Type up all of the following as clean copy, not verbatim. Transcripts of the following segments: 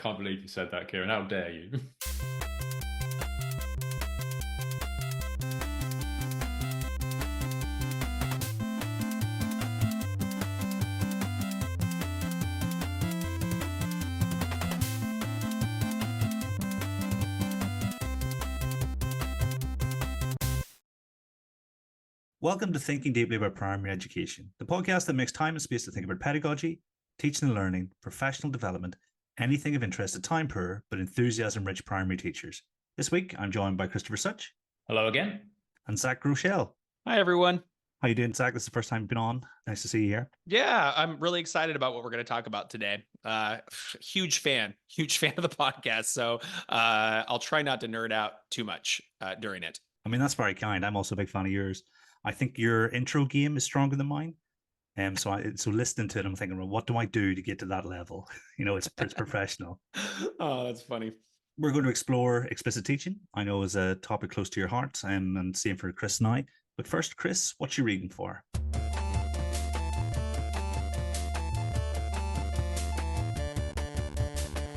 Can't believe you said that, Kieran. How dare you? Welcome to Thinking Deeply About Primary Education, the podcast that makes time and space to think about pedagogy, teaching and learning, professional development, anything of interest to time-poor but enthusiasm-rich primary teachers. This week, I'm joined by Christopher Such. Hello again. And Zach Groshell. Hi, everyone. How you doing, Zach? This is the first time you've been on. Nice to see you here. Yeah, I'm really excited about what we're going to talk about today. Huge fan of the podcast. So I'll try not to nerd out too much during it. I mean, that's very kind. I'm also a big fan of yours. I think your intro game is stronger than mine. So listening to it, I'm thinking, well, what do I do to get to that level? It's professional. Oh, that's funny. We're going to explore explicit teaching. I know is a topic close to your heart, and same for Chris and I. But first, Chris, what you reading for?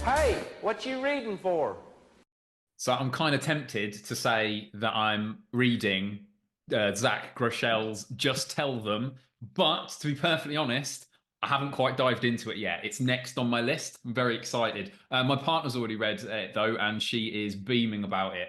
Hey, what you reading for? So I'm kind of tempted to say that I'm reading Zach Groshell's Just Tell Them, but to be perfectly honest, I haven't quite dived into it yet. It's next on my list. I'm very excited. My partner's already read it though, and she is beaming about it.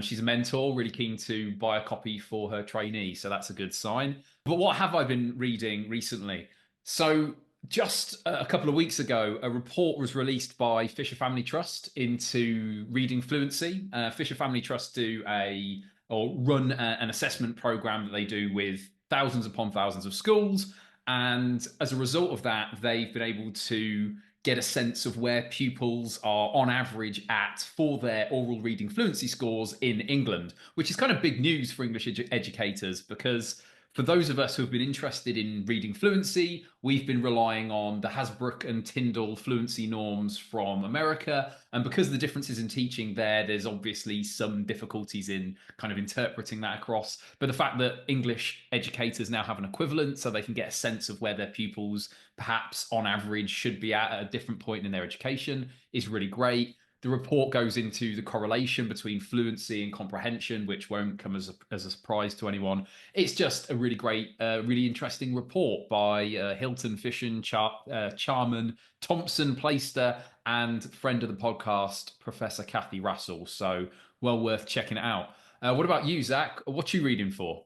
She's a mentor, really keen to buy a copy for her trainee, so that's a good sign. But what have I been reading recently? So just a couple of weeks ago, a report was released by Fisher Family Trust into reading fluency. Fisher Family Trust run an assessment program that they do with thousands upon thousands of schools. And as a result of that, they've been able to get a sense of where pupils are on average at for their oral reading fluency scores in England, which is kind of big news for English educators, because for those of us who have been interested in reading fluency, we've been relying on the Hasbrook and Tyndall fluency norms from America. And because of the differences in teaching there's obviously some difficulties in kind of interpreting that across. But the fact that English educators now have an equivalent so they can get a sense of where their pupils perhaps on average should be at a different point in their education is really great. The report goes into the correlation between fluency and comprehension, which won't come as a surprise to anyone. It's just a really great, really interesting report by Hilton, Fishin, Charman, Thompson, Plaister, and friend of the podcast, Professor Kathy Russell. So well worth checking it out. What about you, Zach? What are you reading for?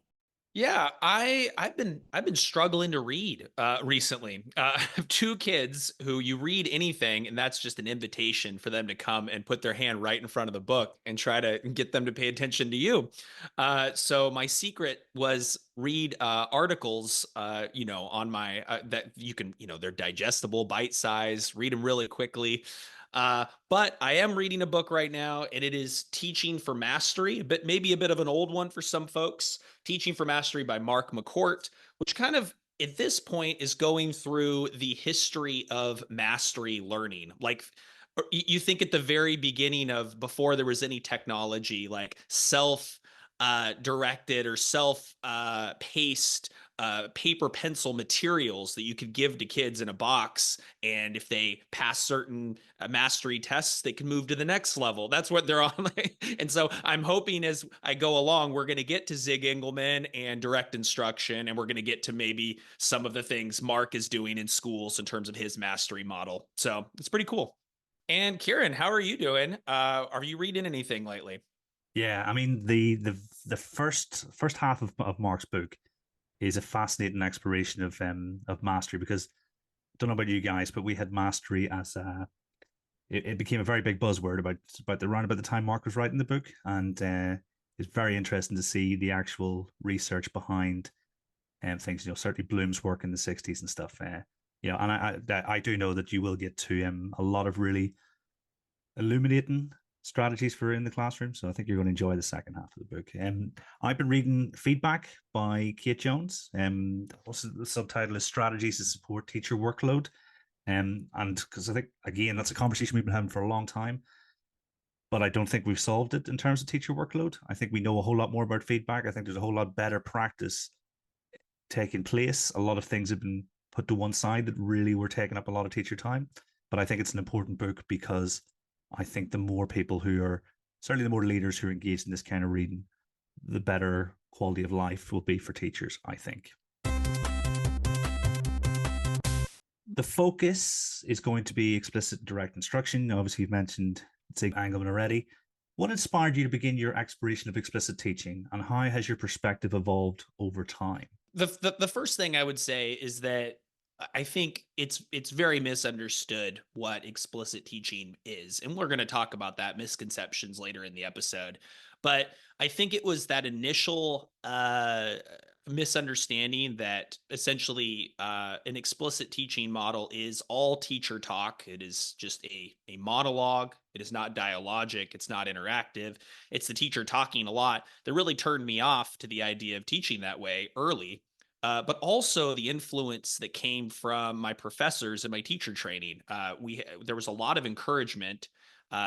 Yeah, I've been struggling to read recently. I have two kids who you read anything, and that's just an invitation for them to come and put their hand right in front of the book and try to get them to pay attention to you. So my secret was read articles, on my that you can, they're digestible, bite size, read them really quickly. But I am reading a book right now, and it is Teaching for Mastery, but maybe a bit of an old one for some folks. Teaching for Mastery by Mark McCourt, which kind of at this point is going through the history of mastery learning. Like you think at the very beginning of before there was any technology, like self-directed or self-paced paper pencil materials that you could give to kids in a box, and if they pass certain mastery tests, they can move to the next level. That's what they're on. And so I'm hoping as I go along, we're going to get to Zig Engelman and direct instruction, and we're going to get to maybe some of the things Mark is doing in schools in terms of his mastery model. So it's pretty cool. And Kieran, how are you doing? Are you reading anything lately? Yeah, I mean the first half of Mark's book is a fascinating exploration of mastery, because I don't know about you guys, but we had mastery as it became a very big buzzword about the time Mark was writing the book, and it's very interesting to see the actual research behind things. Certainly Bloom's work in the 60s and stuff. And I do know that you will get to a lot of really illuminating strategies for in the classroom. So I think you're going to enjoy the second half of the book. I've been reading Feedback by Kate Jones. Also the subtitle is Strategies to Support Teacher Workload. And because I think, again, that's a conversation we've been having for a long time, but I don't think we've solved it in terms of teacher workload. I think we know a whole lot more about feedback. I think there's a whole lot better practice taking place. A lot of things have been put to one side that really were taking up a lot of teacher time. But I think it's an important book because I think the more people who are, certainly the more leaders who are engaged in this kind of reading, the better quality of life will be for teachers, I think. The focus is going to be explicit direct instruction. Obviously, you've mentioned Zig Engelman already. What inspired you to begin your exploration of explicit teaching, and how has your perspective evolved over time? The first thing I would say is that I think it's very misunderstood what explicit teaching is, and we're going to talk about that misconceptions later in the episode. But I think it was that initial misunderstanding that essentially an explicit teaching model is all teacher talk. It is just a monologue. It is not dialogic. It's not interactive. It's the teacher talking a lot that really turned me off to the idea of teaching that way early. But also the influence that came from my professors and my teacher training. There was a lot of encouragement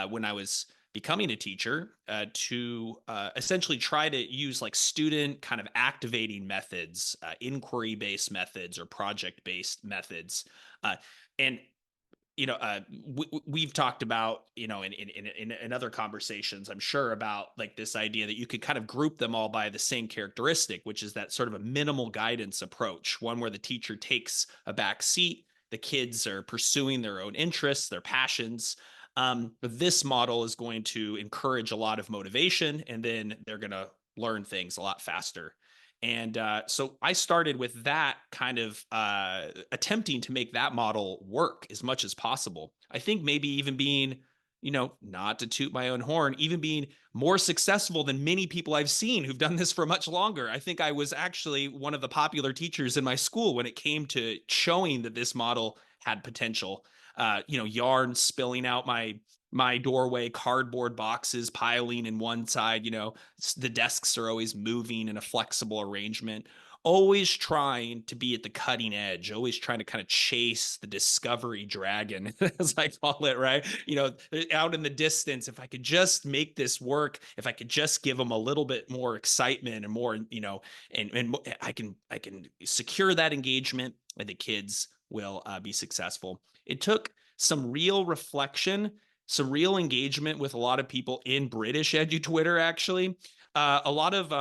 when I was becoming a teacher to essentially try to use like student kind of activating methods, inquiry-based methods, or project-based methods. And we've talked about, in other conversations, I'm sure, about like this idea that you could kind of group them all by the same characteristic, which is that sort of a minimal guidance approach, one where the teacher takes a back seat, the kids are pursuing their own interests, their passions. But this model is going to encourage a lot of motivation, and then they're going to learn things a lot faster. And so I started with that kind of attempting to make that model work as much as possible. I think maybe even being, not to toot my own horn, even being more successful than many people I've seen who've done this for much longer. I think I was actually one of the popular teachers in my school when it came to showing that this model had potential. Yarn spilling out my doorway, cardboard boxes piling in one side, the desks are always moving in a flexible arrangement, always trying to be at the cutting edge, always trying to kind of chase the discovery dragon, as I call it, right? Out in the distance, if I could just make this work, if I could just give them a little bit more excitement and more, and I can secure that engagement, and the kids will be successful. It took some real reflection, some real engagement with a lot of people in British edu Twitter, actually. A lot of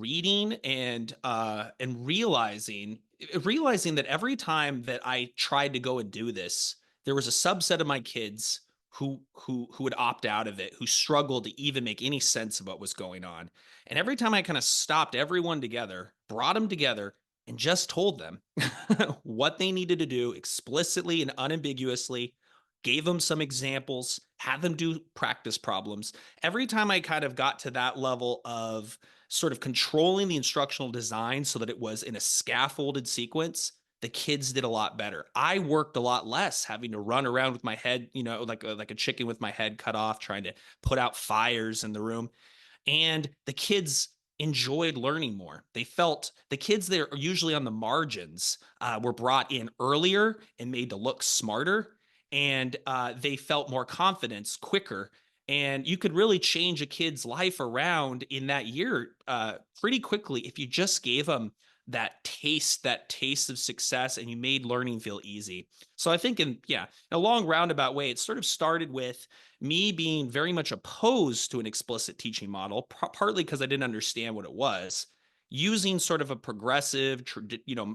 reading and realizing that every time that I tried to go and do this, there was a subset of my kids who would opt out of it, who struggled to even make any sense of what was going on. And every time I kind of stopped everyone together, brought them together, and just told them what they needed to do explicitly and unambiguously, gave them some examples, had them do practice problems. Every time I kind of got to that level of sort of controlling the instructional design so that it was in a scaffolded sequence, the kids did a lot better. I worked a lot less, having to run around with my head, like a chicken with my head cut off, trying to put out fires in the room. And the kids enjoyed learning more. They felt the kids that are usually on the margins were brought in earlier and made to look smarter, and they felt more confidence quicker. And you could really change a kid's life around in that year pretty quickly if you just gave them that taste of success, and you made learning feel easy. So I think in a long roundabout way, it sort of started with me being very much opposed to an explicit teaching model, partly because I didn't understand what it was, using sort of a progressive,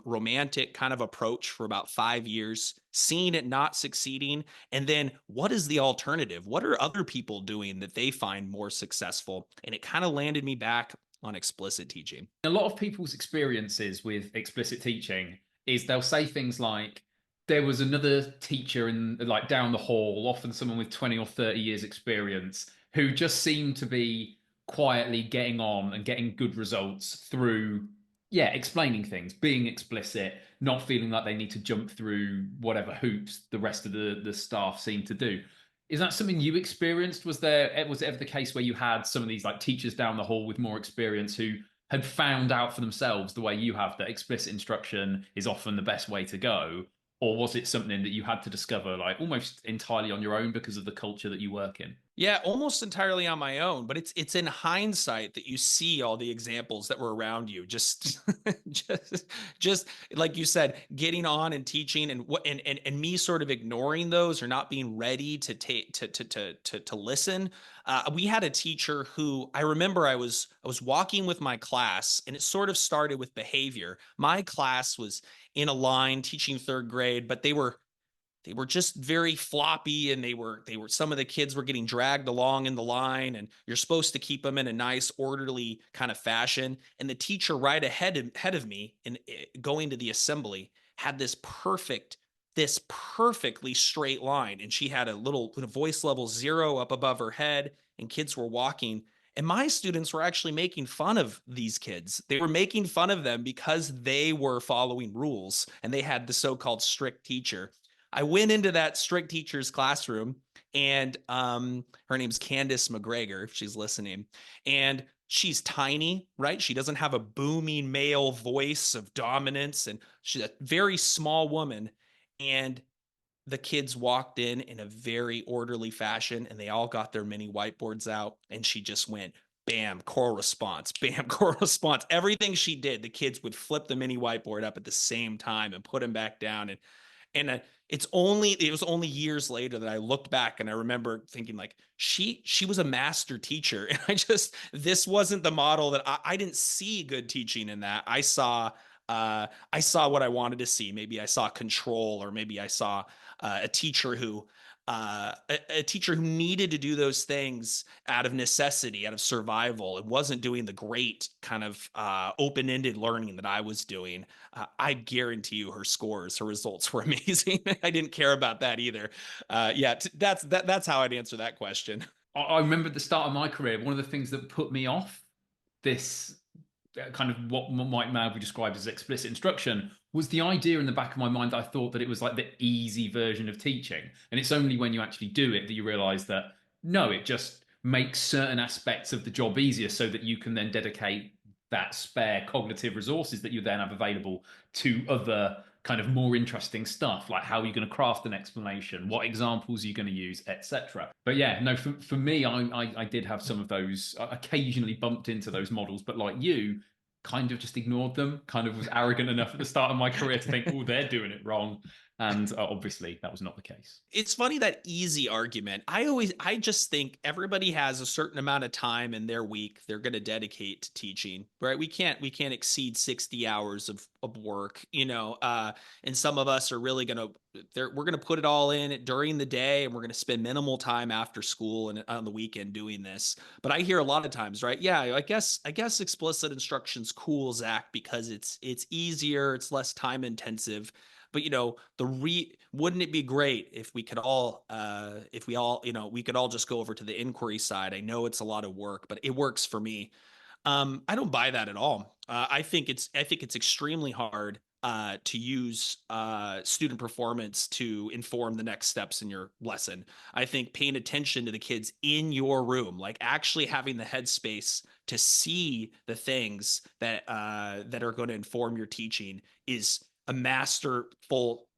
romantic kind of approach for about 5 years, seeing it not succeeding. And then what is the alternative? What are other people doing that they find more successful? And it kind of landed me back on explicit teaching. A lot of people's experiences with explicit teaching is they'll say things like, there was another teacher in like down the hall, often someone with 20 or 30 years experience, who just seemed to be quietly getting on and getting good results through, explaining things, being explicit, not feeling like they need to jump through whatever hoops the rest of the staff seem to do. Is that something you experienced? Was it ever the case where you had some of these like teachers down the hall with more experience who had found out for themselves the way you have that explicit instruction is often the best way to go? Or was it something that you had to discover like almost entirely on your own because of the culture that you work in? Yeah, almost entirely on my own, but it's in hindsight that you see all the examples that were around you. Just just like you said, getting on and teaching and what and me sort of ignoring those or not being ready to take to listen. We had a teacher who I remember I was walking with my class and it sort of started with behavior. My class was in a line teaching third grade, but they were just very floppy, and they were some of the kids were getting dragged along in the line, and you're supposed to keep them in a nice orderly kind of fashion. And the teacher right ahead of me and going to the assembly had this perfectly straight line, and she had a little voice level 0 up above her head, and kids were walking, and my students were actually making fun of these kids. They were making fun of them because they were following rules and they had the so-called strict teacher. I went into that strict teacher's classroom, and her name's Candace McGregor, if she's listening. And she's tiny, right? She doesn't have a booming male voice of dominance, and she's a very small woman. And the kids walked in a very orderly fashion, and they all got their mini whiteboards out, and she just went bam, core response, bam, core response. Everything she did, the kids would flip the mini whiteboard up at the same time and put them back down. And it was only years later that I looked back and I remember thinking like she was a master teacher. And this wasn't the model that I didn't see good teaching in that. I saw what I wanted to see. Maybe I saw control, or maybe I saw a teacher who a teacher who needed to do those things out of necessity, out of survival, and wasn't doing the great kind of open-ended learning that I was doing. I guarantee you her results were amazing. I didn't care about that either. Yeah, that's how I'd answer that question. I remember at the start of my career, one of the things that put me off this kind of what might now be described as explicit instruction was the idea in the back of my mind that I thought that it was like the easy version of teaching. And it's only when you actually do it that you realize that no, it just makes certain aspects of the job easier so that you can then dedicate that spare cognitive resources that you then have available to other kind of more interesting stuff, like how are you going to craft an explanation, what examples are you going to use, etc. But yeah, no, for me, I did have some of those. I occasionally bumped into those models, but like you, kind of just ignored them. Kind of was arrogant enough at the start of my career to think, oh, they're doing it wrong, and obviously that was not the case. It's funny, that easy argument. I just think everybody has a certain amount of time in their week they're going to dedicate to teaching, right? We can't exceed 60 hours of work, and some of us are really going to, we're going to put it all in during the day, and we're going to spend minimal time after school and on the weekend doing this. But I hear a lot of times, right? Yeah, I guess explicit instruction's cool, Zach, because it's easier, it's less time intensive. But wouldn't it be great if we could all if we all we could all just go over to the inquiry side? I know it's a lot of work, but it works for me. I don't buy that at all. I think it's extremely hard to use student performance to inform the next steps in your lesson. I think paying attention to the kids in your room, like actually having the headspace to see the things that are going to inform your teaching, is a masterful.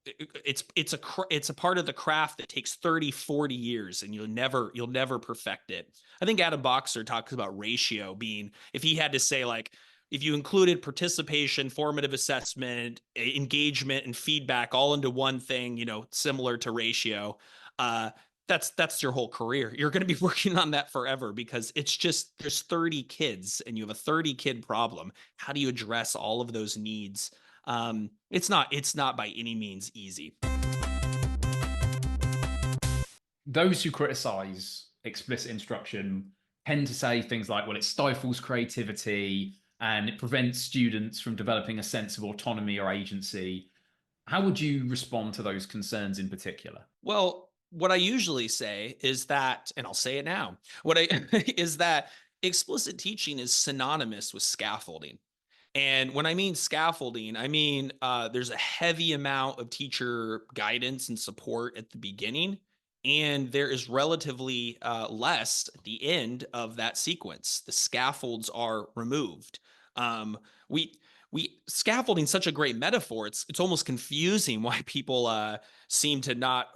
It's a part of the craft that takes 30-40 years, and you'll never perfect it. I think Adam Boxer talks about ratio being, if he had to say, like, if you included participation, formative assessment, engagement, and feedback all into one thing, similar to ratio, uh, that's your whole career. You're going to be working on that forever, because it's just, there's 30 kids and you have a 30 kid problem. How do you address all of those needs? It's not by any means easy. Those who criticize explicit instruction tend to say things like, well, it stifles creativity and it prevents students from developing a sense of autonomy or agency. How would you respond to those concerns in particular? Well, what I usually say is that, and I'll say it now, what I is that explicit teaching is synonymous with scaffolding. And when I mean scaffolding, I mean there's a heavy amount of teacher guidance and support at the beginning, and there is relatively less at the end of that sequence. The scaffolds are removed. Um, we scaffolding such a great metaphor. It's almost confusing why people seem to not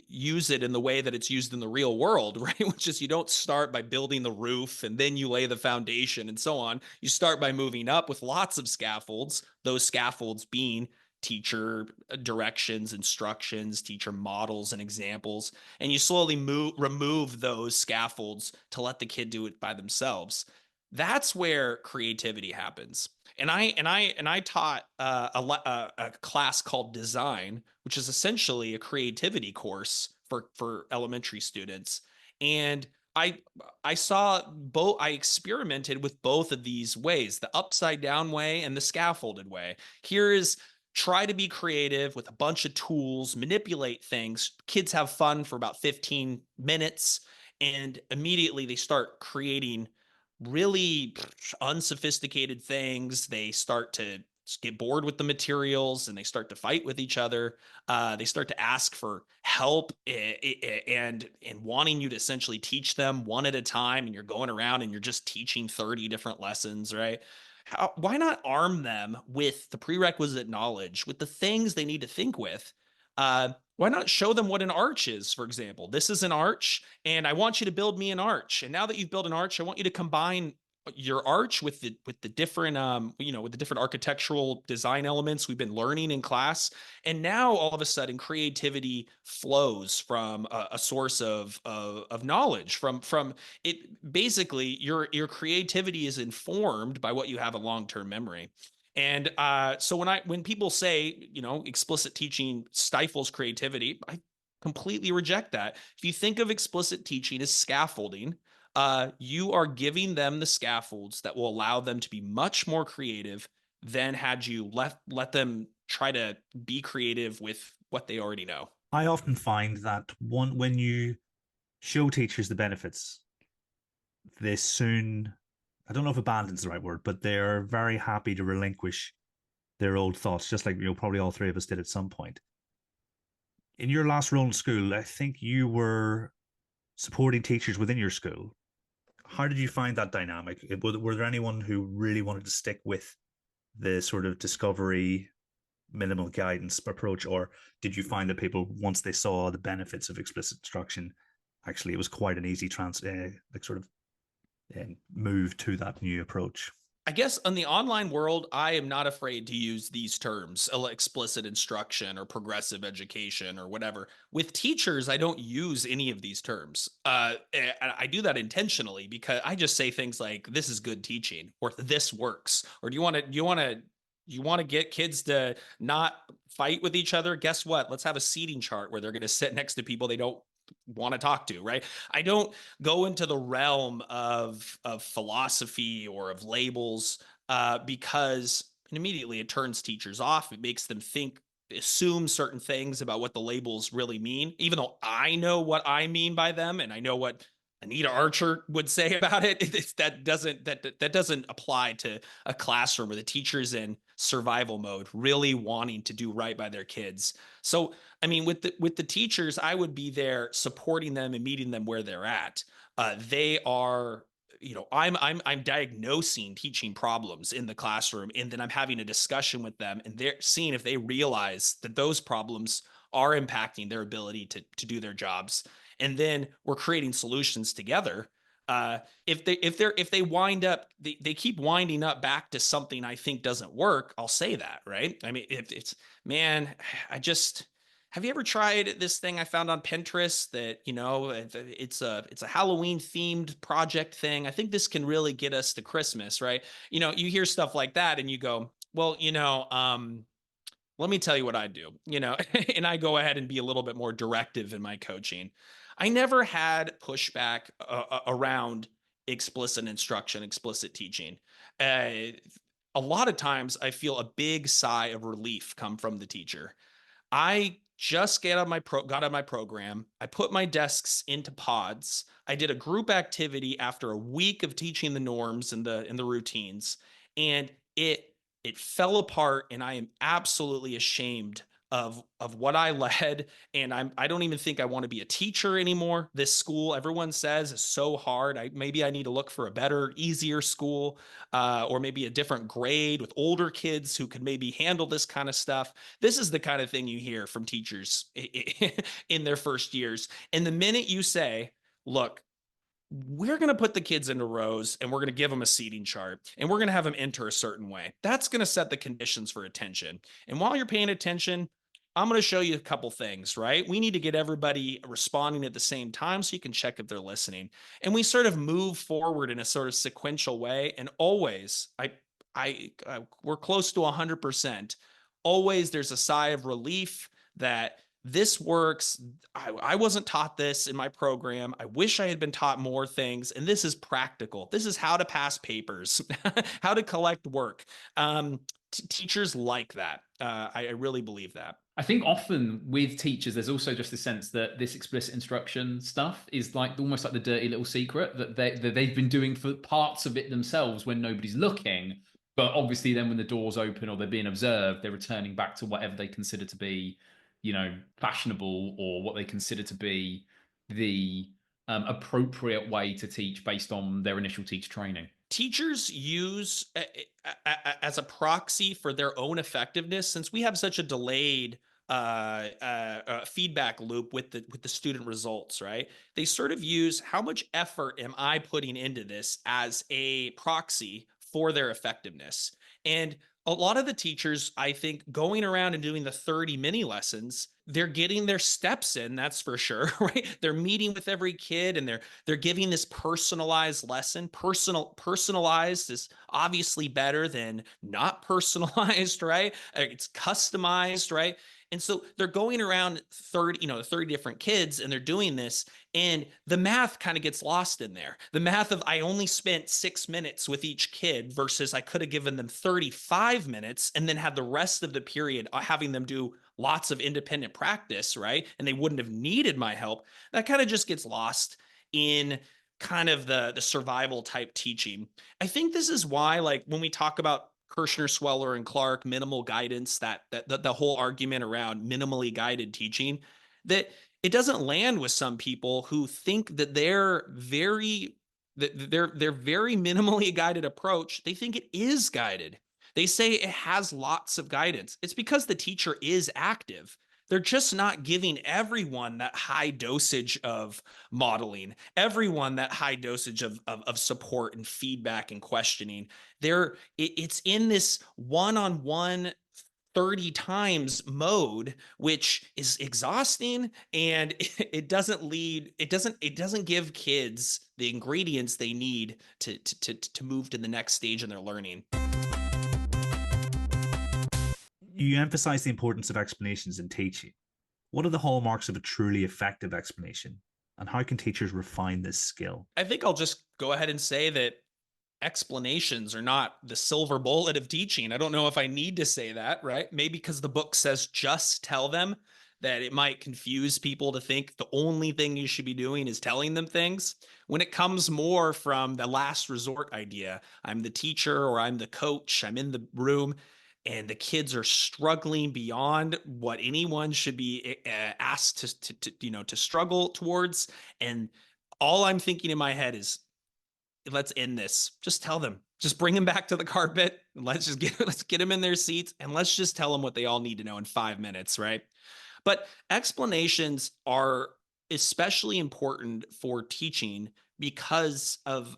use it in the way that it's used in the real world, right? Which is, you don't start by building the roof and then you lay the foundation and so on. You start by moving up with lots of scaffolds, those scaffolds being teacher directions, instructions, teacher models and examples, and you slowly remove those scaffolds to let the kid do it by themselves. That's where creativity happens. And I taught a class called design, which is essentially a creativity course for elementary students. And I saw both. I experimented with both of these ways, the upside down way and the scaffolded way. Here is, try to be creative with a bunch of tools, manipulate things. Kids have fun for about 15 minutes, and immediately they start creating really unsophisticated things. They start to get bored with the materials and they start to fight with each other. They start to ask for help and wanting you to essentially teach them one at a time. And you're going around and you're just teaching 30 different lessons, right? Why not arm them with the prerequisite knowledge, with the things they need to think with? Why not show them what an arch is, for example? This is an arch, and I want you to build me an arch. And now that you've built an arch, I want you to combine your arch with the different with the different architectural design elements we've been learning in class. And now all of a sudden creativity flows from a source of knowledge from it. Basically, your creativity is informed by what you have in long-term memory. And so when people say, explicit teaching stifles creativity, I completely reject that. If you think of explicit teaching as scaffolding, you are giving them the scaffolds that will allow them to be much more creative than had you let them try to be creative with what they already know. I often find that when you show teachers the benefits, they soon, I don't know if abandon's the right word, but they're very happy to relinquish their old thoughts, just like probably all three of us did at some point. In your last role in school, I think you were supporting teachers within your school. How did you find that dynamic? Were there anyone who really wanted to stick with the sort of discovery, minimal guidance approach, or did you find that people, once they saw the benefits of explicit instruction, actually it was quite an easy move to that new approach? I guess in the online world, I am not afraid to use these terms, explicit instruction or progressive education or whatever. With teachers, I don't use any of these terms. I do that intentionally because I just say things like, "This is good teaching," or "This works," or "Do you want to get kids to not fight with each other? Guess what? Let's have a seating chart where they're going to sit next to people they don't want to talk to," right? I don't go into the realm of philosophy or of labels because immediately it turns teachers off. It makes them assume certain things about what the labels really mean, even though I know what I mean by them and I know what Anita Archer would say about it. That doesn't apply to a classroom where the teacher's in survival mode, really wanting to do right by their kids. So, I mean, with the teachers, I would be there supporting them and meeting them where they're at. They are, I'm diagnosing teaching problems in the classroom, and then I'm having a discussion with them, and they're seeing if they realize that those problems are impacting their ability to do their jobs. And then we're creating solutions together. If they wind up, they keep winding up back to something I think doesn't work, I'll say that, right? I mean, if it's, man, have you ever tried this thing I found on Pinterest that, it's a Halloween themed project thing. I think this can really get us to Christmas, right? You hear stuff like that and you go, well, let me tell you what I do, and I go ahead and be a little bit more directive in my coaching. I never had pushback around explicit instruction, explicit teaching. Uh, a lot of times I feel a big sigh of relief come from the teacher. I just got on my program. I put my desks into pods. I did a group activity after a week of teaching the norms and the routines, and it fell apart. And I am absolutely ashamed of what I led. And I don't even think I want to be a teacher anymore. This school, everyone says, is so hard. Maybe I need to look for a better, easier school, or maybe a different grade with older kids who can maybe handle this kind of stuff. This is the kind of thing you hear from teachers in their first years. And the minute you say, look, we're going to put the kids into rows and we're going to give them a seating chart and we're going to have them enter a certain way, that's going to set the conditions for attention. And while you're paying attention, I'm going to show you a couple things, right? We need to get everybody responding at the same time so you can check if they're listening. And we sort of move forward in a sort of sequential way. And always, we're close to 100%. Always there's a sigh of relief that this works. I wasn't taught this in my program. I wish I had been taught more things. And this is practical. This is how to pass papers, how to collect work. Teachers like that. I really believe that. I think often with teachers, there's also just the sense that this explicit instruction stuff is like almost like the dirty little secret that they've been doing for parts of it themselves when nobody's looking. But obviously then when the doors open or they're being observed, they're returning back to whatever they consider to be, fashionable or what they consider to be the appropriate way to teach based on their initial teacher training. Teachers use as a proxy for their own effectiveness, since we have such a delayed feedback loop with the student results, right? They sort of use how much effort am I putting into this as a proxy for their effectiveness. And a lot of the teachers, I think, going around and doing the 30 mini lessons, they're getting their steps in, that's for sure, right? They're meeting with every kid and they're giving this personalized lesson. Personalized is obviously better than not personalized, right? It's customized, right? And so they're going around 30 different kids and they're doing this, and the math kind of gets lost in there. The math of I only spent 6 minutes with each kid versus I could have given them 35 minutes and then had the rest of the period having them do lots of independent practice, right? And they wouldn't have needed my help. That kind of just gets lost in kind of the survival type teaching. I think this is why, like, when we talk about Kirshner, Sweller, and Clark, minimal guidance, that the whole argument around minimally guided teaching, that it doesn't land with some people who think that their very minimally guided approach, they think it is guided. They say it has lots of guidance. It's because the teacher is active. They're just not giving everyone that high dosage of modeling, everyone that high dosage of support and feedback and questioning. It's in this one-on-one 30 times mode, which is exhausting, and it doesn't give kids the ingredients they need to move to the next stage in their learning. You emphasize the importance of explanations in teaching. What are the hallmarks of a truly effective explanation, and how can teachers refine this skill? I think I'll just go ahead and say that explanations are not the silver bullet of teaching. I don't know if I need to say that, right? Maybe because the book says just tell them, that it might confuse people to think the only thing you should be doing is telling them things, when it comes more from the last resort idea. I'm the teacher or I'm the coach, I'm in the room, and the kids are struggling beyond what anyone should be asked to struggle towards. And all I'm thinking in my head is, let's end this. Just tell them. Just bring them back to the carpet. Let's get them in their seats, and let's just tell them what they all need to know in 5 minutes, right? But explanations are especially important for teaching because of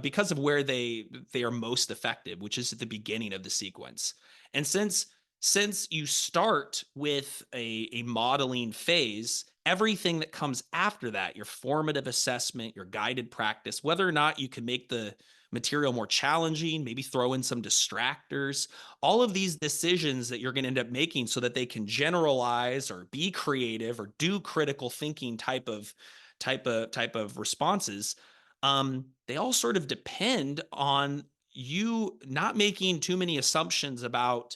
because of where they are most effective, which is at the beginning of the sequence. And since you start with a modeling phase, everything that comes after that, your formative assessment, your guided practice, whether or not you can make the material more challenging, maybe throw in some distractors, all of these decisions that you're going to end up making so that they can generalize or be creative or do critical thinking type of responses, they all sort of depend on you not making too many assumptions about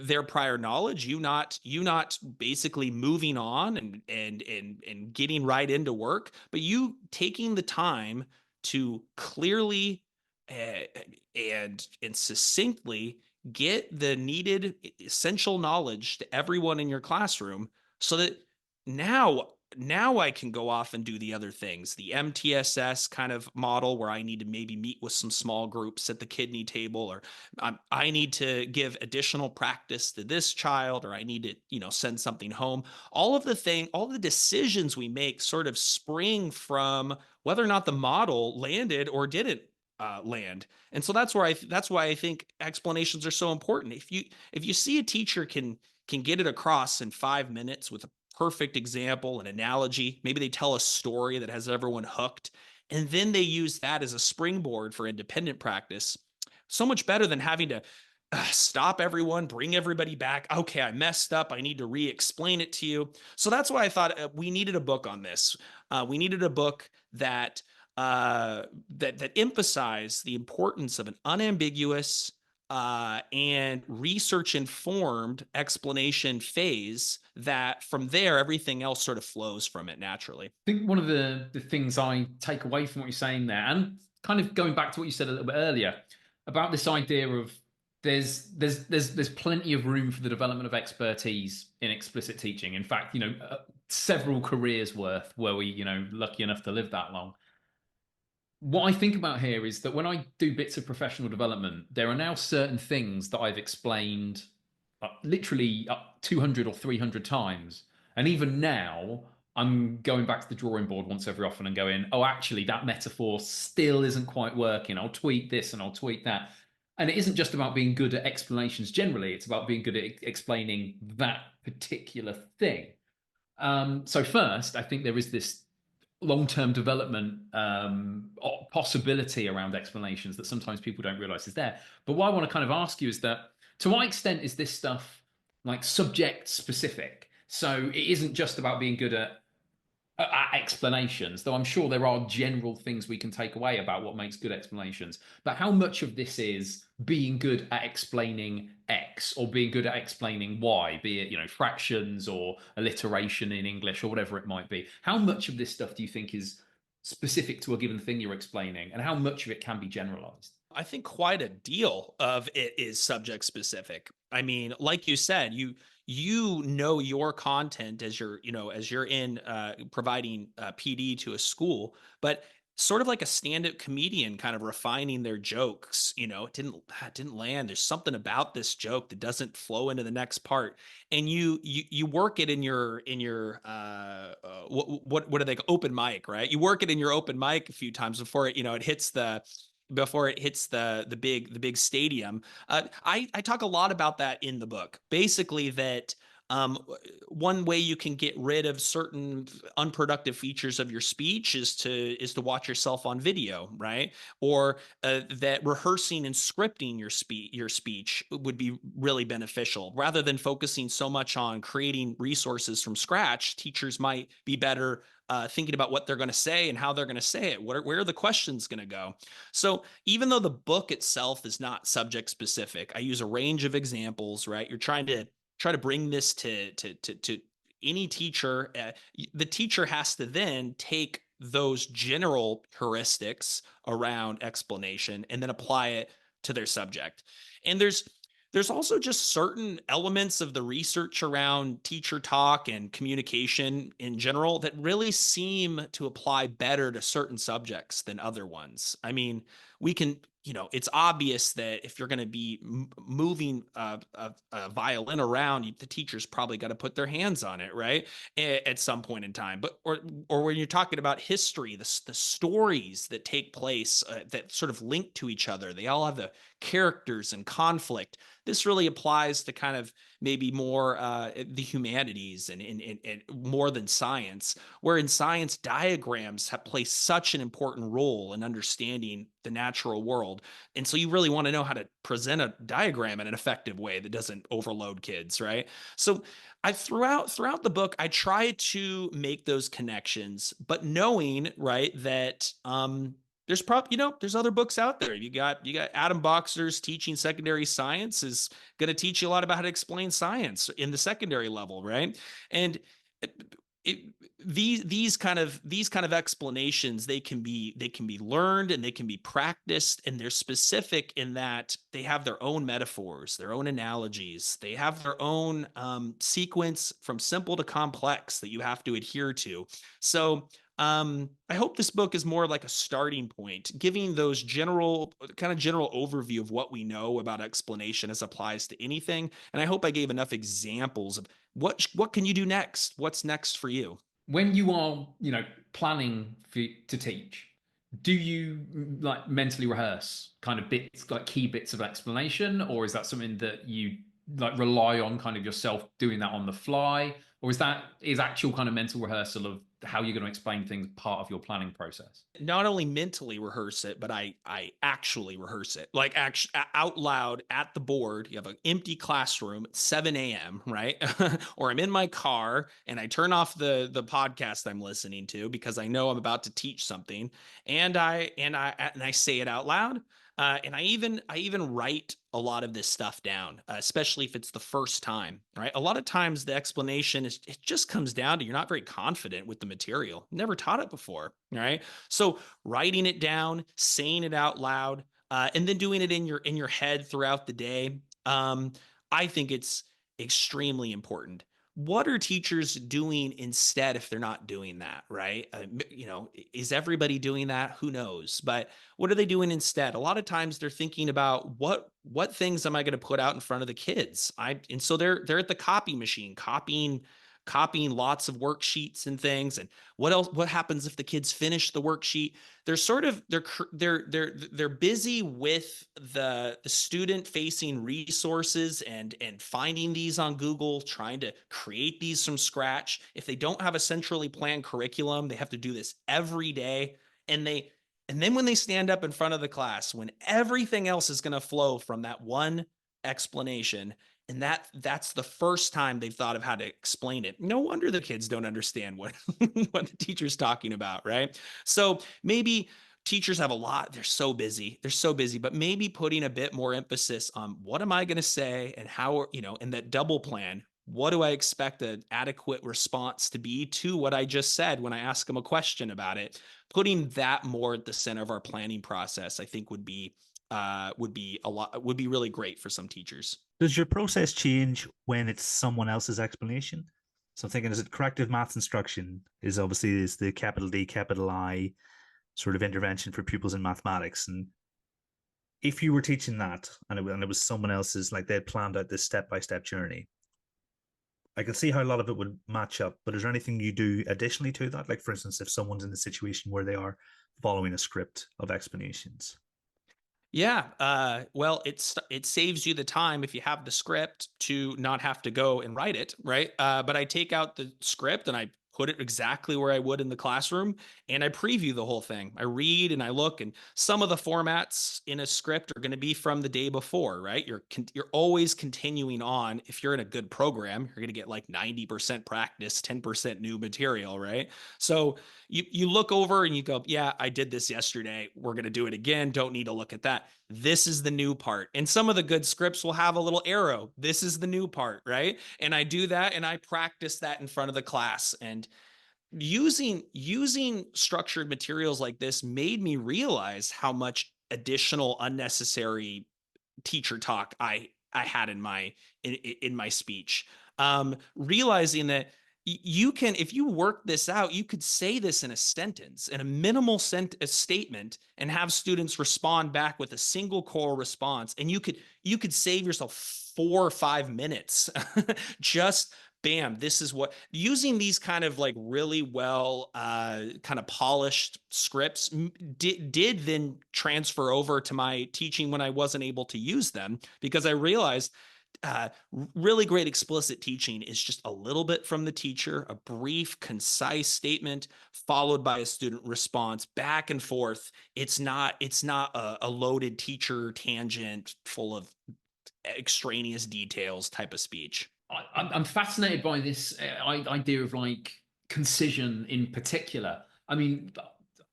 their prior knowledge, you not basically moving on and getting right into work, but you taking the time to clearly and succinctly get the needed essential knowledge to everyone in your classroom so that now I can go off and do the other things, the MTSS kind of model where I need to maybe meet with some small groups at the kidney table, or I need to give additional practice to this child, or I need to, send something home. All the decisions we make sort of spring from whether or not the model landed or didn't land. And so that's why I think explanations are so important. If you see a teacher can get it across in 5 minutes with a perfect example, an analogy. Maybe they tell a story that has everyone hooked, and then they use that as a springboard for independent practice. So much better than having to stop everyone, bring everybody back. Okay, I messed up. I need to re-explain it to you. So that's why I thought we needed a book on this. We needed a book that that emphasized the importance of an unambiguous and research-informed explanation phase, that from there, everything else sort of flows from it naturally. I think one of the things I take away from what you're saying there, and kind of going back to what you said a little bit earlier about this idea of there's plenty of room for the development of expertise in explicit teaching. In fact, several careers worth were we, lucky enough to live that long. What I think about here is that when I do bits of professional development, there are now certain things that I've explained literally up 200 or 300 times. And even now, I'm going back to the drawing board once every often and going, oh, actually, that metaphor still isn't quite working. I'll tweak this and I'll tweak that. And it isn't just about being good at explanations generally, it's about being good at explaining that particular thing. So first, I think there is this long-term development possibility around explanations that sometimes people don't realize is there. But what I want to kind of ask you is that, to what extent is this stuff like subject specific? So it isn't just about being good at explanations, though I'm sure there are general things we can take away about what makes good explanations. But how much of this is being good at explaining X or being good at explaining Y, be it, fractions or alliteration in English or whatever it might be? How much of this stuff do you think is specific to a given thing you're explaining, and how much of it can be generalized? I think quite a deal of it is subject specific. I mean, like you said, you know your content as you're in providing PD to a school, but sort of like a stand-up comedian kind of refining their jokes. It didn't land. There's something about this joke that doesn't flow into the next part, and you work it in your what do they call open mic, right? You work it in your open mic a few times before it hits the big stadium. I talk a lot about that in the book. Basically, that one way you can get rid of certain unproductive features of your speech is to watch yourself on video, right? Or that rehearsing and scripting your speech would be really beneficial. Rather than focusing so much on creating resources from scratch, teachers might be better thinking about what they're going to say and how they're going to say it. Where are the questions going to go? So even though the book itself is not subject specific, I use a range of examples, right? You're trying to bring this to any teacher. The teacher has to then take those general heuristics around explanation and then apply it to their subject. And there's also just certain elements of the research around teacher talk and communication in general that really seem to apply better to certain subjects than other ones. I mean, we can, it's obvious that if you're going to be moving a violin around, the teacher's probably got to put their hands on it, right? At some point in time. But or when you're talking about history, the stories that take place that sort of link to each other, they all have the characters and conflict. This really applies to kind of maybe more the humanities and more than science, where in science, diagrams play such an important role in understanding the natural world. And so you really want to know how to present a diagram in an effective way that doesn't overload kids, right? So throughout the book, I try to make those connections, but knowing, right, that there's other books out there. You got Adam Boxer's Teaching Secondary Science is going to teach you a lot about how to explain science in the secondary level, right? And these kind of explanations, they can be learned and they can be practiced, and they're specific in that they have their own metaphors, their own analogies, they have their own sequence from simple to complex that you have to adhere to. So I hope this book is more like a starting point, giving those general overview of what we know about explanation as applies to anything. And I hope I gave enough examples of what can you do next? What's next for you? When you are, planning to teach, do you like mentally rehearse kind of bits, like key bits of explanation, or is that something that you like rely on kind of yourself doing that on the fly, or is actual kind of mental rehearsal of how you're going to explain things part of your planning process? Not only mentally rehearse it, but I actually rehearse it, like out loud at the board. You have an empty classroom at 7 a.m., right? Or I'm in my car and I turn off the podcast I'm listening to because I know I'm about to teach something, and I say it out loud. And I even write a lot of this stuff down, especially if it's the first time, right? A lot of times the explanation it just comes down to you're not very confident with the material, never taught it before, right? So writing it down, saying it out loud, and then doing it in your head throughout the day, I think it's extremely important. What are teachers doing instead if they're not doing that, right? Is everybody doing that? Who knows? But what are they doing instead? A lot of times they're thinking about what things am I going to put out in front of the kids? And so they're at the copy machine, copying lots of worksheets and things. And what happens if the kids finish the worksheet? They're sort of they're busy with the student facing resources and finding these on Google, trying to create these from scratch. If they don't have a centrally planned curriculum, they have to do this every day. And then when they stand up in front of the class, when everything else is going to flow from that one explanation, and that's the first time they've thought of how to explain it. No wonder the kids don't understand what what the teacher's talking about, right? So maybe teachers have a lot. They're so busy. But maybe putting a bit more emphasis on what am I going to say and how, and that double plan. What do I expect an adequate response to be to what I just said when I ask them a question about it? Putting that more at the center of our planning process, I think would be really great for some teachers. Does your process change when it's someone else's explanation? So I'm thinking, is it corrective maths instruction? Is the capital D, capital I sort of intervention for pupils in mathematics? And if you were teaching that and it was someone else's, like they'd planned out this step-by-step journey, I can see how a lot of it would match up, but is there anything you do additionally to that? Like, for instance, if someone's in a situation where they are following a script of explanations? Yeah. Well, it saves you the time if you have the script to not have to go and write it, right? But I take out the script and I put it exactly where I would in the classroom, and I preview the whole thing. I read and I look, and some of the formats in a script are going to be from the day before, right? You're always continuing on. If you're in a good program, you're going to get like 90% practice, 10% new material, right? So you look over and you go, yeah, I did this yesterday. We're going to do it again. Don't need to look at that. This is the new part. And some of the good scripts will have a little arrow. This is the new part, right? And I do that and I practice that in front of the class. And using structured materials like this made me realize how much additional unnecessary teacher talk I had in my speech. Realizing that you can, if you work this out, you could say this in a sentence, in a minimal a statement, and have students respond back with a single core response, and you could save yourself 4 or 5 minutes. Just bam, this is what, using these kind of like really well kind of polished scripts did then transfer over to my teaching when I wasn't able to use them, because I realized really great explicit teaching is just a little bit from the teacher, a brief, concise statement followed by a student response, back and forth. It's not a loaded teacher tangent full of extraneous details type of speech. I'm fascinated by this idea of like concision in particular. I mean,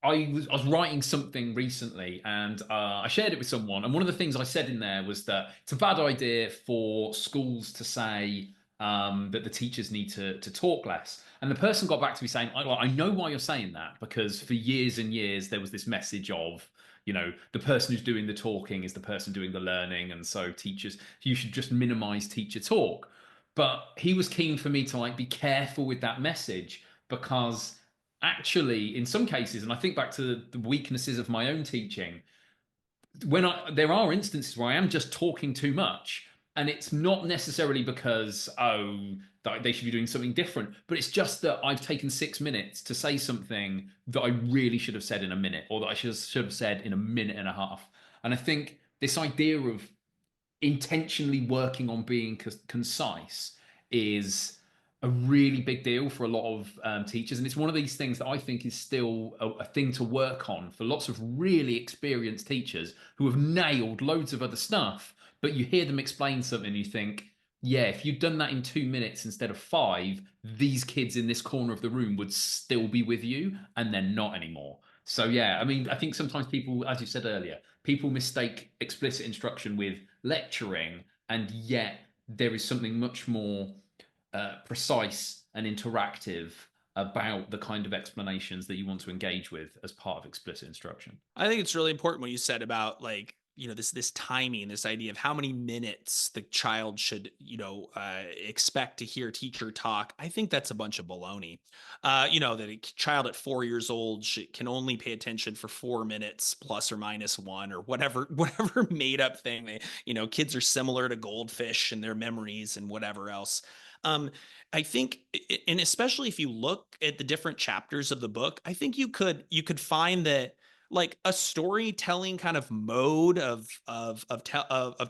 I was writing something recently and I shared it with someone. And one of the things I said in there was that it's a bad idea for schools to say that the teachers need to talk less. And the person got back to me saying, I know why you're saying that, because for years and years, there was this message of, the person who's doing the talking is the person doing the learning. And so teachers, you should just minimize teacher talk. But he was keen for me to like be careful with that message because actually, in some cases, and I think back to the weaknesses of my own teaching, there are instances where I am just talking too much, and it's not necessarily because they should be doing something different, but it's just that I've taken 6 minutes to say something that I really should have said in a minute, or that I should have said in a minute and a half. And I think this idea of intentionally working on being concise is a really big deal for a lot of teachers. And it's one of these things that I think is still a thing to work on for lots of really experienced teachers who have nailed loads of other stuff. But you hear them explain something and you think, yeah, if you'd done that in 2 minutes instead of 5, these kids in this corner of the room would still be with you, and they're not anymore. So, yeah, I mean, I think sometimes people, as you said earlier, people mistake explicit instruction with lecturing, and yet there is something much more precise and interactive about the kind of explanations that you want to engage with as part of explicit instruction. I think it's really important what you said about like, this timing, this idea of how many minutes the child should, expect to hear teacher talk. I think that's a bunch of baloney. That a child at 4 years old can only pay attention for 4 minutes plus or minus one, or whatever made up thing. Kids are similar to goldfish in their memories and whatever else. I think, and especially if you look at the different chapters of the book, I think you could find that like a storytelling kind of mode of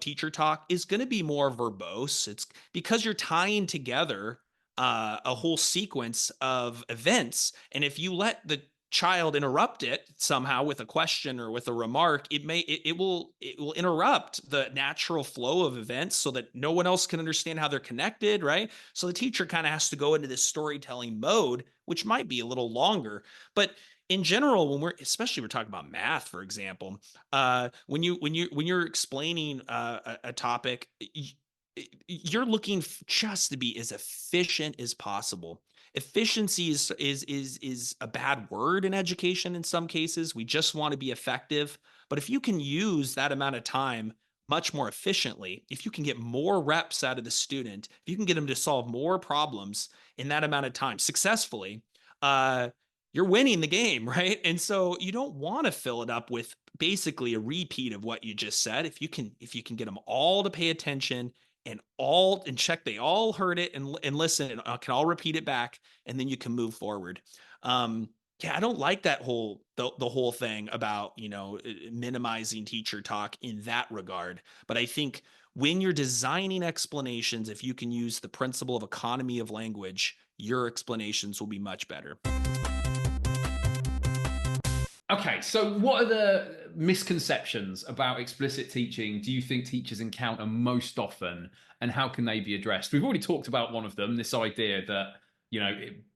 teacher talk is going to be more verbose. It's because you're tying together a whole sequence of events, and if you let the child interrupt it somehow with a question or with a remark, it will interrupt the natural flow of events so that no one else can understand how they're connected, right? So the teacher kind of has to go into this storytelling mode, which might be a little longer, but in general, when we're talking about math, for example, when you're explaining a topic, you're looking just to be as efficient as possible. Efficiency is a bad word in education. In some cases, we just want to be effective. But if you can use that amount of time much more efficiently, if you can get more reps out of the student, if you can get them to solve more problems in that amount of time successfully, you're winning the game, right? And so you don't want to fill it up with basically a repeat of what you just said. If you can get them all to pay attention and check they all heard it and listen and can all repeat it back, and then you can move forward. Yeah, I don't like that the whole thing about minimizing teacher talk in that regard. But I think when you're designing explanations, if you can use the principle of economy of language, your explanations will be much better. Okay, so what are the misconceptions about explicit teaching do you think teachers encounter most often, and how can they be addressed? We've already talked about one of them, this idea that,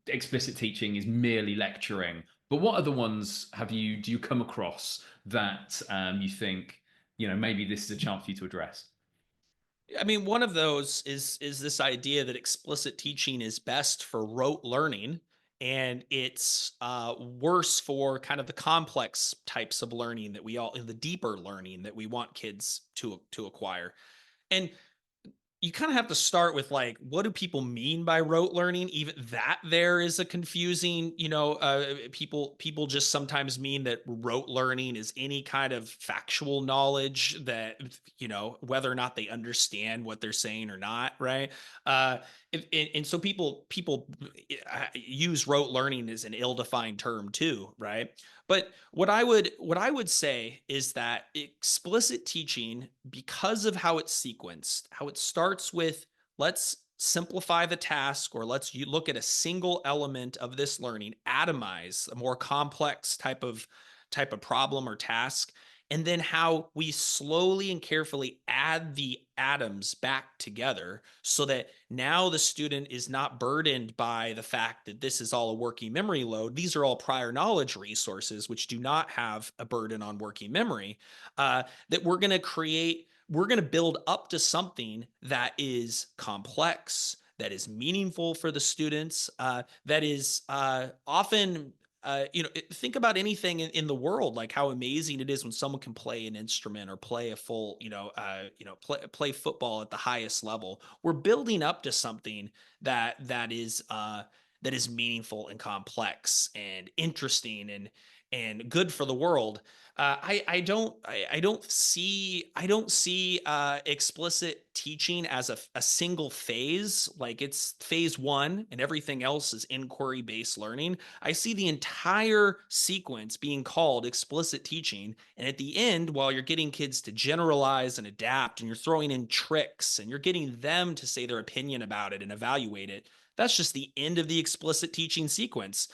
explicit teaching is merely lecturing. But what other ones do you come across that you think, maybe this is a chance for you to address? I mean, one of those is this idea that explicit teaching is best for rote learning, and it's worse for kind of the complex types of learning that the deeper learning that we want kids to acquire. And you kind of have to start with like, what do people mean by rote learning? Even that there is a confusing, people just sometimes mean that rote learning is any kind of factual knowledge that, whether or not they understand what they're saying or not. Right. And so people use rote learning as an ill-defined term too. Right. But what I would say is that explicit teaching, because of how it's sequenced, how it starts with let's simplify the task, or you look at a single element of this learning, atomize a more complex type of problem or task, and then how we slowly and carefully add the atoms back together so that now the student is not burdened by the fact that this is all a working memory load. These are all prior knowledge resources, which do not have a burden on working memory, that we're going to build up to something that is complex, that is meaningful for the students, that is often think about anything in the world, like how amazing it is when someone can play an instrument or play a full, play football at the highest level. We're building up to something that is meaningful and complex and interesting and good for the world. I don't see explicit teaching as a single phase. Like it's phase one and everything else is inquiry based learning. I see the entire sequence being called explicit teaching. And at the end, while you're getting kids to generalize and adapt, and you're throwing in tricks and you're getting them to say their opinion about it and evaluate it, that's just the end of the explicit teaching sequence.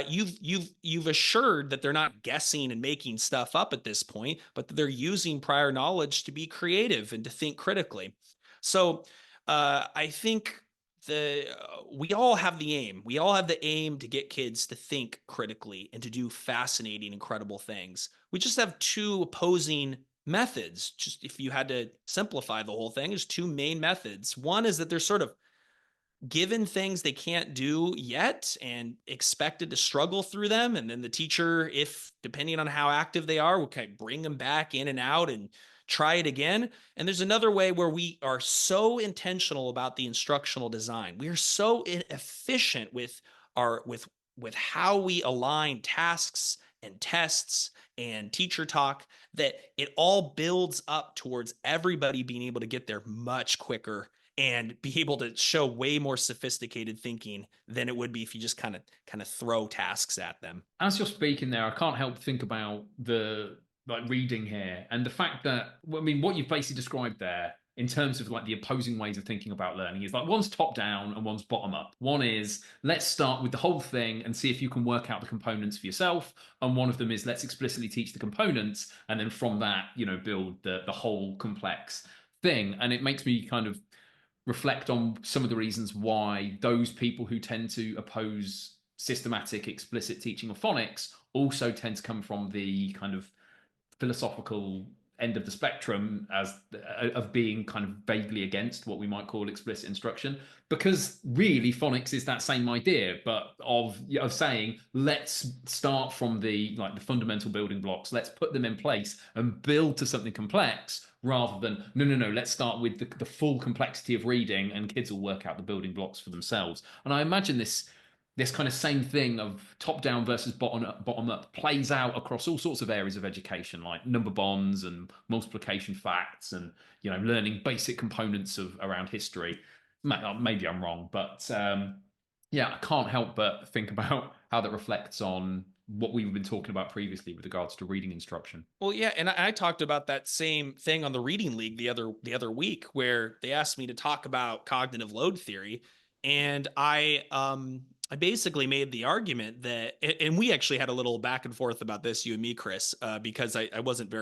You've assured that they're not guessing and making stuff up at this point, but that they're using prior knowledge to be creative and to think critically. So I think we all have the aim. We all have the aim to get kids to think critically and to do fascinating, incredible things. We just have two opposing methods. Just if you had to simplify the whole thing, there's two main methods. One is that they're sort of given things they can't do yet and expected to struggle through them. And then the teacher, if depending on how active they are, will kind of bring them back in and out and try it again. And there's another way where we are so intentional about the instructional design. We are so efficient with with how we align tasks and tests and teacher talk that it all builds up towards everybody being able to get there much quicker and be able to show way more sophisticated thinking than it would be if you just kind of throw tasks at them. As you're speaking there, I can't help think about the like reading here and the fact that, I mean, what you've basically described there in terms of like the opposing ways of thinking about learning is like one's top down and one's bottom up. One is let's start with the whole thing and see if you can work out the components for yourself. And one of them is let's explicitly teach the components. And then from that, build the whole complex thing. And it makes me kind of reflect on some of the reasons why those people who tend to oppose systematic explicit teaching of phonics also tend to come from the kind of philosophical end of the spectrum as of being kind of vaguely against what we might call explicit instruction, because really phonics is that same idea, but of saying let's start from the fundamental building blocks, let's put them in place and build to something complex, rather than no, let's start with the full complexity of reading and kids will work out the building blocks for themselves. And I imagine this kind of same thing of top down versus bottom up plays out across all sorts of areas of education, like number bonds and multiplication facts, and learning basic components of around history. Maybe I'm wrong, but I can't help but think about how that reflects on what we've been talking about previously with regards to reading instruction. Well, yeah, and I talked about that same thing on the Reading League the other week, where they asked me to talk about cognitive load theory, and I basically made the argument that, and we actually had a little back and forth about this, you and me, Chris, because I wasn't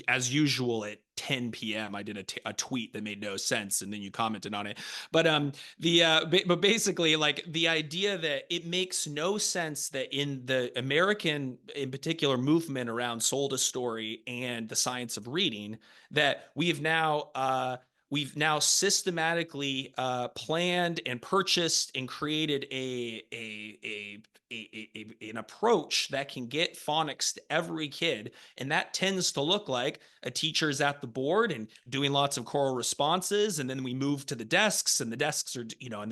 as usual at 10 p.m. I did a tweet that made no sense, and then you commented on it. But but basically, like the idea that it makes no sense that in the American, in particular, movement around sold a story and the science of reading, that we've now systematically planned and purchased and created an approach that can get phonics to every kid. And that tends to look like a teacher's at the board and doing lots of choral responses. And then we move to the desks, and the desks are, and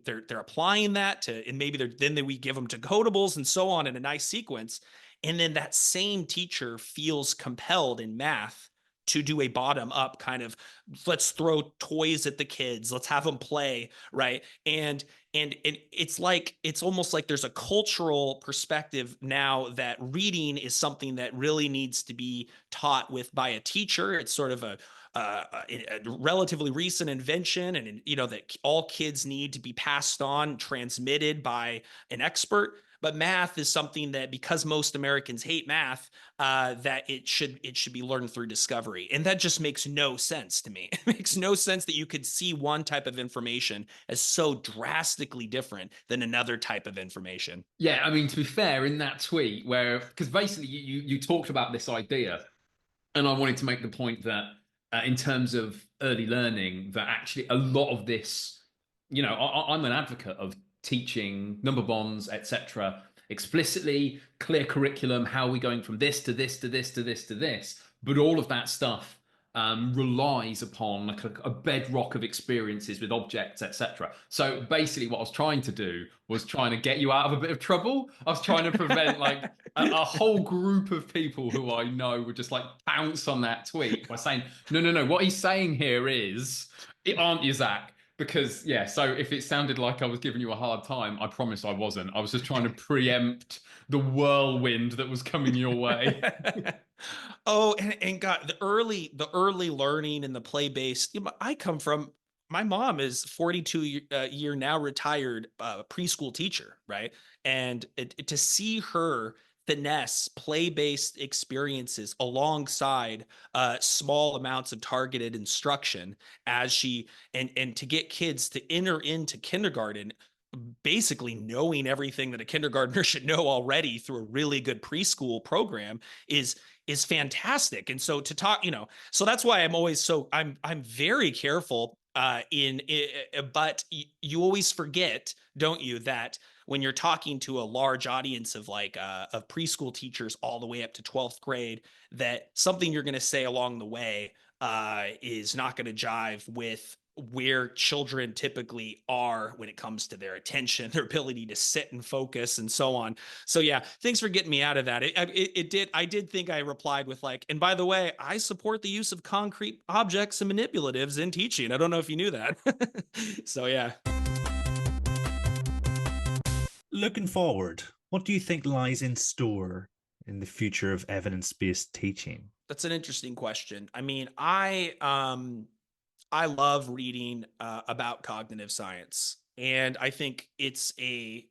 they're applying that to, and maybe we give them to codables and so on in a nice sequence. And then that same teacher feels compelled in math to do a bottom up kind of, let's throw toys at the kids, let's have them play, right? And it's almost like there's a cultural perspective now that reading is something that really needs to be taught by a teacher. It's sort of a relatively recent invention, and that all kids need to be passed on, transmitted by an expert. But math is something that, because most Americans hate math, that it should be learned through discovery. And that just makes no sense to me. It makes no sense that you could see one type of information as so drastically different than another type of information. Yeah, I mean, to be fair, in that tweet because basically you talked about this idea, and I wanted to make the point that in terms of early learning, that actually a lot of this I'm an advocate of teaching number bonds, etc., explicitly, clear curriculum. How are we going from this to this to this to this to this? But all of that stuff relies upon like a bedrock of experiences with objects, etc. So basically, what I was trying to do was trying to get you out of a bit of trouble. I was trying to prevent like a whole group of people who I know would just like pounce on that tweet by saying, no, no, no. What he's saying here is, aren't you, Zach? Because yeah, so if it sounded like I was giving you a hard time, I promise I wasn't. I was just trying to preempt the whirlwind that was coming your way. Oh, and God, the early learning and the play based. I come from. My mom is 42 year now retired preschool teacher, right? And to see her finesse play based experiences alongside small amounts of targeted instruction as she and to get kids to enter into kindergarten basically knowing everything that a kindergartner should know already through a really good preschool program is fantastic. And so to talk, so that's why I'm very careful but you always forget, don't you, that when you're talking to a large audience of of preschool teachers all the way up to 12th grade, that something you're going to say along the way is not going to jive with where children typically are when it comes to their attention, their ability to sit and focus, and so on. So yeah, thanks for getting me out of that. I did think I replied with like, and by the way, I support the use of concrete objects and manipulatives in teaching. I don't know if you knew that. So yeah. Looking forward, what do you think lies in store in the future of evidence-based teaching? That's an interesting question. I mean, I love reading about cognitive science, and I think it's a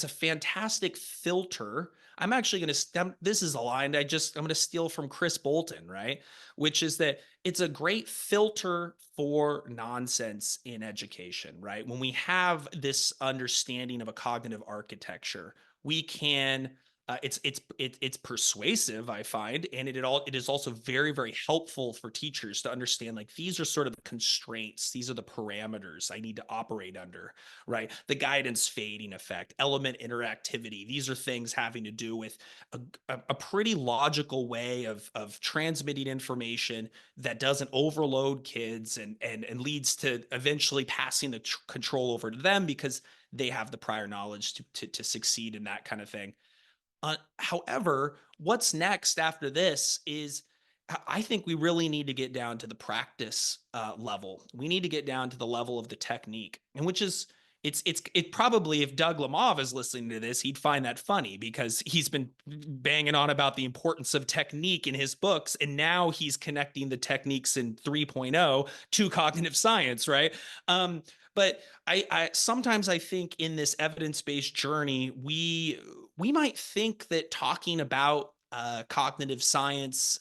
fantastic filter. I'm actually going to stem. This is a line I'm going to steal from Chris Bolton, right? Which is that it's a great filter for nonsense in education, right? When we have this understanding of a cognitive architecture, we can it's persuasive, I find, and it is also very, very helpful for teachers to understand like these are sort of the constraints, these are the parameters I need to operate under, right? The guidance fading effect, element interactivity, these are things having to do with a pretty logical way of transmitting information that doesn't overload kids and leads to eventually passing the control over to them because they have the prior knowledge to succeed in that kind of thing. However, what's next after this is I think we really need to get down to the practice level. We need to get down to the level of the technique, and which is it probably if Doug Lemov is listening to this, he'd find that funny because he's been banging on about the importance of technique in his books, and now he's connecting the techniques in 3.0 to cognitive science, right? But I sometimes I think in this evidence-based journey, we might think that talking about cognitive science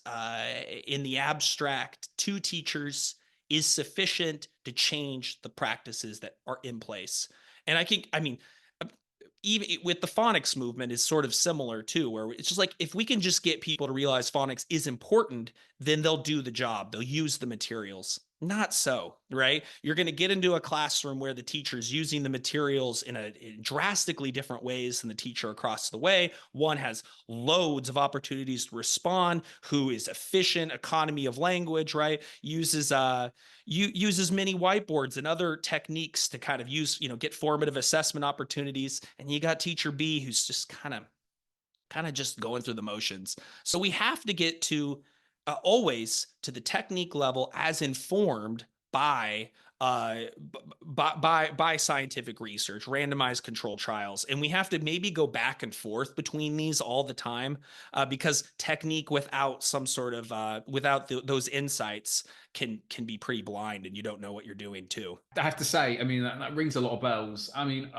in the abstract to teachers is sufficient to change the practices that are in place. And I mean, even with the phonics movement is sort of similar too, where it's just like if we can just get people to realize phonics is important, then they'll do the job, they'll use the materials. Not so, right? You're going to get into a classroom where the teacher's using the materials in drastically different ways than the teacher across the way. One has loads of opportunities to respond, who is efficient, economy of language, right? Uses many whiteboards and other techniques to kind of get formative assessment opportunities. And you got teacher B who's just kind of just going through the motions. So we have to get to always to the technique level as informed by scientific research, randomized control trials, and we have to maybe go back and forth between these all the time because technique without some sort of those insights can be pretty blind, and you don't know what you're doing too. I have to say, I mean, that rings a lot of bells. I mean,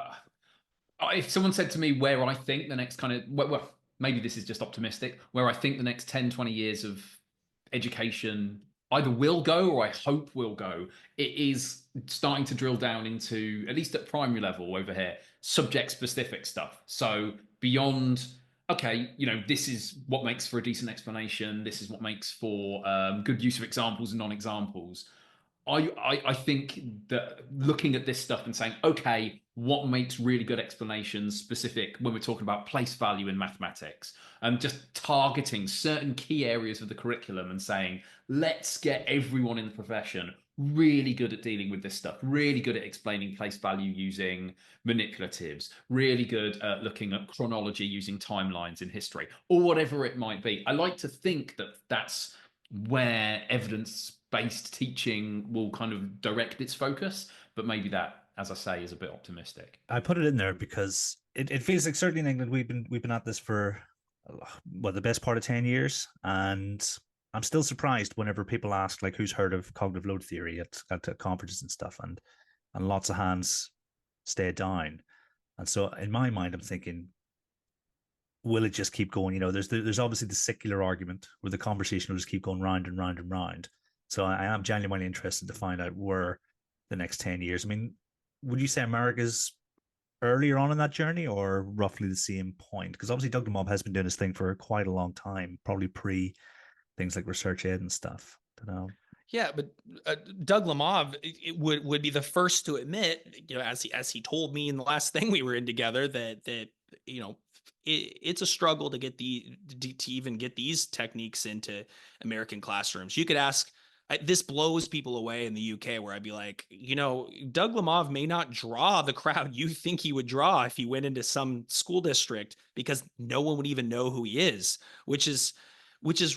if someone said to me where I think the next kind of, well, maybe this is just optimistic, where I think the next 10, 20 years of education either will go or I hope will go, it is starting to drill down into, at least at primary level over here, subject specific stuff. So beyond, okay, this is what makes for a decent explanation. This is what makes for good use of examples and non-examples. I think that looking at this stuff and saying, okay, what makes really good explanations specific when we're talking about place value in mathematics, and just targeting certain key areas of the curriculum and saying, let's get everyone in the profession really good at dealing with this stuff, really good at explaining place value using manipulatives, really good at looking at chronology using timelines in history, or whatever it might be. I like to think that that's where evidence-based teaching will kind of direct its focus, but maybe that, as I say, is a bit optimistic. I put it in there because it feels like certainly in England we've been at this for the best part of 10 years, and I'm still surprised whenever people ask like who's heard of cognitive load theory at conferences and stuff, and lots of hands stay down. And so in my mind, I'm thinking, will it just keep going? You know, there's obviously the secular argument where the conversation will just keep going round and round and round. So I am genuinely interested to find out where the next 10 years. I mean, would you say America's earlier on in that journey or roughly the same point? Because obviously Doug Lemov has been doing his thing for quite a long time, probably pre things like research ed and stuff. I don't know. Yeah, but Doug Lemov would be the first to admit, you know, as he told me in the last thing we were in together, that you know, it's a struggle to get to even get these techniques into American classrooms. You could ask. This blows people away in the UK, where I'd be like, you know, Doug Lemov may not draw the crowd you think he would draw if he went into some school district, because no one would even know who he is, which is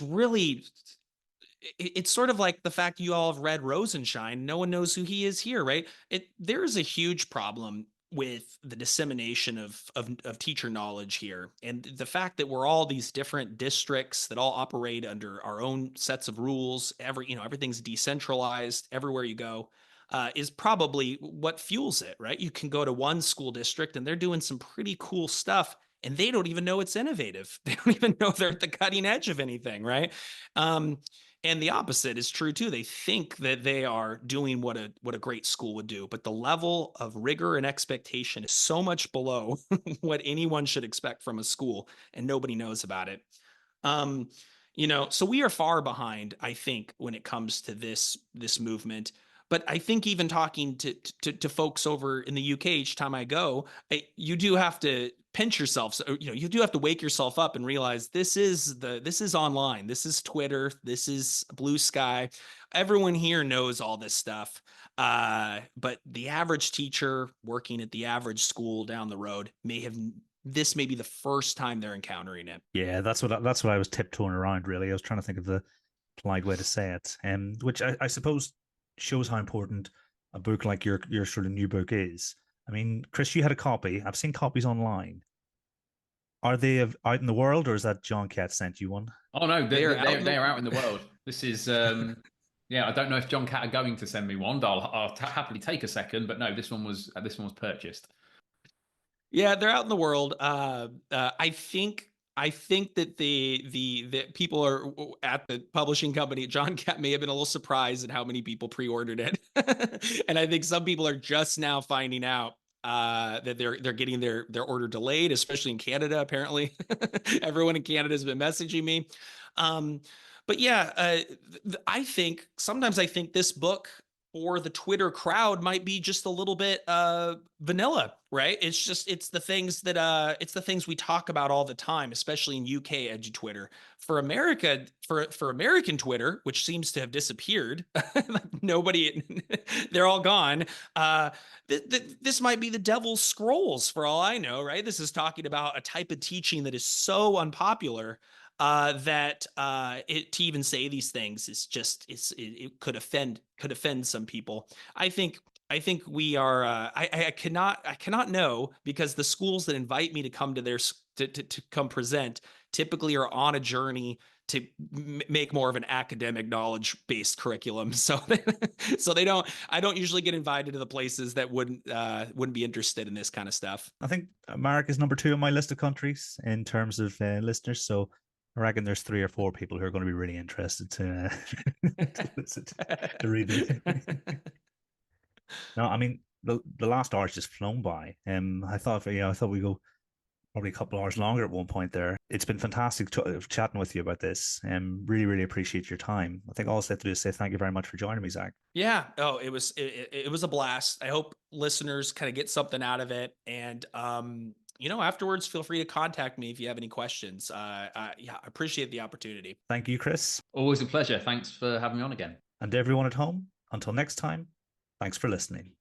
really, it's sort of like the fact you all have read Rosenshine. No one knows who he is here, right? There is a huge problem with the dissemination of teacher knowledge here, and the fact that we're all these different districts that all operate under our own sets of rules. Everything's decentralized everywhere you go. Is probably what fuels it, right? You can go to one school district and they're doing some pretty cool stuff, and they don't even know it's innovative. They don't even know they're at the cutting edge of anything, right? Um, and the opposite is true too. They think that they are doing what a great school would do, but the level of rigor and expectation is so much below what anyone should expect from a school, and nobody knows about it. Um, so we are far behind, I think, when it comes to this movement. But I think even talking to folks over in the UK each time I go, you do have to pinch yourself. So, you do have to wake yourself up and realize this is online. This is Twitter. This is Blue Sky. Everyone here knows all this stuff. But the average teacher working at the average school down the road this may be the first time they're encountering it. Yeah, that's what I was tiptoeing around. Really, I was trying to think of the polite way to say it, which I suppose shows how important a book like your sort of new book is. I mean, Chris, you had a copy. I've seen copies online. Are they out in the world, or is that John Cat sent you one? Oh no, they are out in the world. This is yeah. I don't know if John Cat are going to send me one, but I'll happily take a second. But no, this one was purchased. Yeah, they're out in the world. I think that the people are at the publishing company. John Cat may have been a little surprised at how many people pre-ordered it, and I think some people are just now finding out that they're getting their order delayed, especially in Canada. Apparently, everyone in Canada has been messaging me. But yeah, I think sometimes this book for the Twitter crowd might be just a little bit vanilla, right? It's the things we talk about all the time, especially in UK edgy Twitter. For America, for American Twitter, which seems to have disappeared, nobody, they're all gone. This might be the Devil's Scrolls for all I know, right? This is talking about a type of teaching that is so unpopular that to even say these things is just it could offend some people. I think we are. I cannot know, because the schools that invite me to come to their to come present typically are on a journey to make more of an academic knowledge based curriculum. So I don't usually get invited to the places that wouldn't be interested in this kind of stuff. I think America's number 2 on my list of countries in terms of listeners. So I reckon there's 3 or 4 people who are going to be really interested to read it. No, I mean the last hour's just flown by. I thought we go probably a couple hours longer at one point there. It's been fantastic chatting with you about this, and really, really appreciate your time. I think all I have to do is say thank you very much for joining me, Zach. Yeah. Oh, it was a blast. I hope listeners kind of get something out of it. And afterwards, feel free to contact me if you have any questions. I appreciate the opportunity. Thank you, Chris. Always a pleasure. Thanks for having me on again. And everyone at home, until next time, thanks for listening.